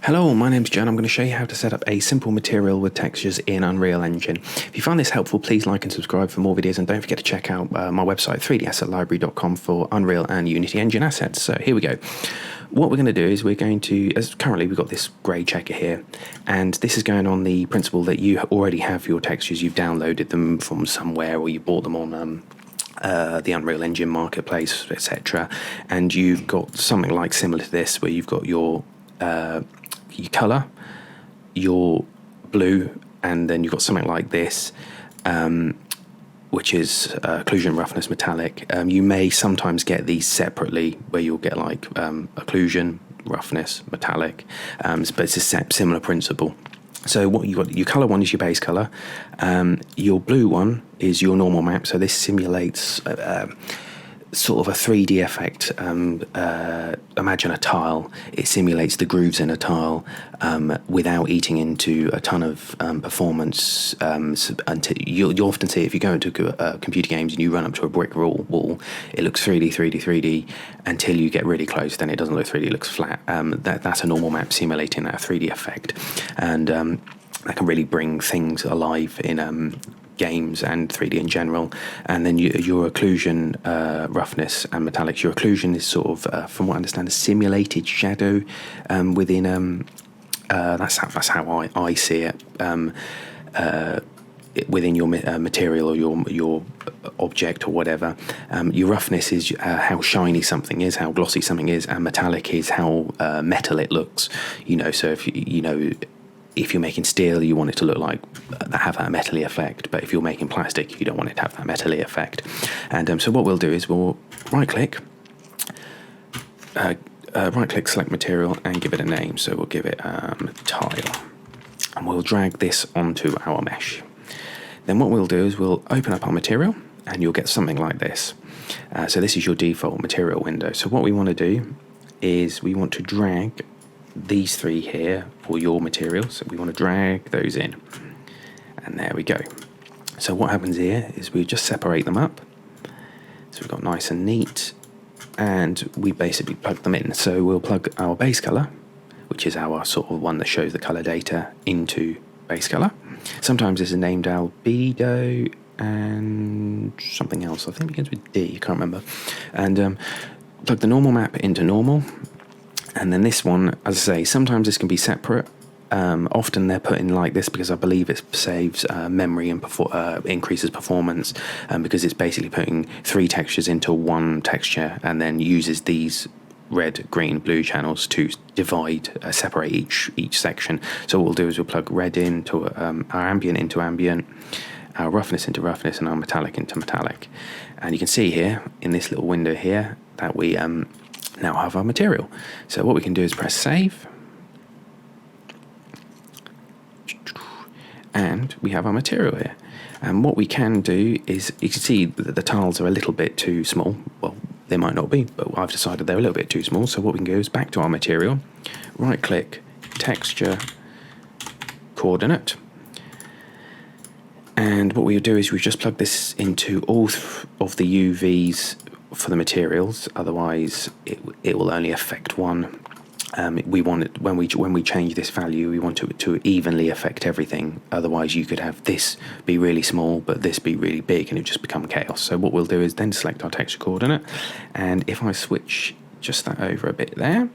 Hello, my name's John. I'm going to show you how to set up a simple material with textures in Unreal Engine. If you find this helpful, please like and subscribe for more videos, and don't forget to check out my website 3dslibrary.com for Unreal and Unity Engine assets. So here we go. What we're going to do is we're going to, as currently we've got this grey checker here, and this is going on the principle that you already have your textures, you've downloaded them from somewhere or you bought them on the Unreal Engine marketplace, etc. And you've got something like similar to this where you've got your colour, your blue, and then you've got something like this, which is occlusion, roughness, metallic. You may sometimes get these separately, where you'll get like occlusion, roughness, metallic, but it's a similar principle. So what you got, your colour one is your base colour, your blue one is your normal map, so this simulates sort of a 3D effect. Imagine a tile. It simulates the grooves in a tile without eating into a ton of performance. Until you'll often see, if you go into computer games and you run up to a brick wall, it looks 3D until you get really close. Then it doesn't look 3D, it looks flat. That's a normal map simulating that 3D effect, and that can really bring things alive in games and 3D in general. And then your occlusion, roughness and metallics. Your occlusion is sort of, from what I understand, a simulated shadow within. That's how I see it. Within your material or your object or whatever. Your roughness is how shiny something is, how glossy something is, and metallic is how metal it looks. So if you're making steel, you want it to look like have that metally effect, but if you're making plastic, you don't want it to have that metally effect. And so what we'll do is we'll right click, select material, and give it a name. So we'll give it tile, and we'll drag this onto our mesh. Then what we'll do is we'll open up our material, and you'll get something like this. So this is your default material window. So what we want to do is we want to drag these three here for your materials. So we want to drag those in, and there we go. So what happens here is we just separate them up, so we've got nice and neat, and we basically plug them in. So we'll plug our base color, which is our sort of one that shows the color data, into base color. Sometimes this is named albedo and something else, I think it begins with D, I can't remember. And plug the normal map into normal. And then this one, as I say, sometimes this can be separate. Often they're put in like this because I believe it saves memory and increases performance, because it's basically putting three textures into one texture and then uses these red, green, blue channels to separate each section. So what we'll do is we'll plug red into our ambient into ambient, our roughness into roughness, and our metallic into metallic. And you can see here in this little window here that we now have our material. So what we can do is press save, and we have our material here. And what we can do is, you can see that the tiles are a little bit too small. Well, they might not be, but I've decided they're a little bit too small. So what we can do is back to our material, right click, texture, coordinate. And what we do is we just plug this into all of the UVs for the materials, otherwise it will only affect one. We want it, when we change this value, we want it to evenly affect everything. Otherwise you could have this be really small but this be really big, and it just become chaos. So what we'll do is then select our texture coordinate, and if I switch just that over a bit there,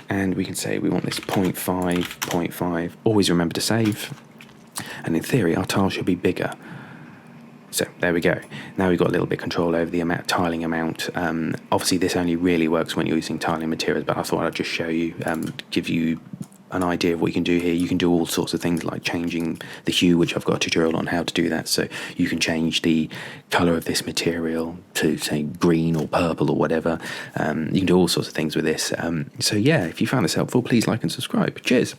and we can say we want this 0.5, 0.5, always remember to save, and in theory our tile should be bigger. So there we go. Now we've got a little bit of control over the tiling amount. Obviously this only really works when you're using tiling materials, but I thought I'd just show you, give you an idea of what you can do here. You can do all sorts of things like changing the hue, which I've got a tutorial on how to do that. So you can change the colour of this material to say green or purple or whatever. You can do all sorts of things with this. So yeah, if you found this helpful, please like and subscribe. Cheers.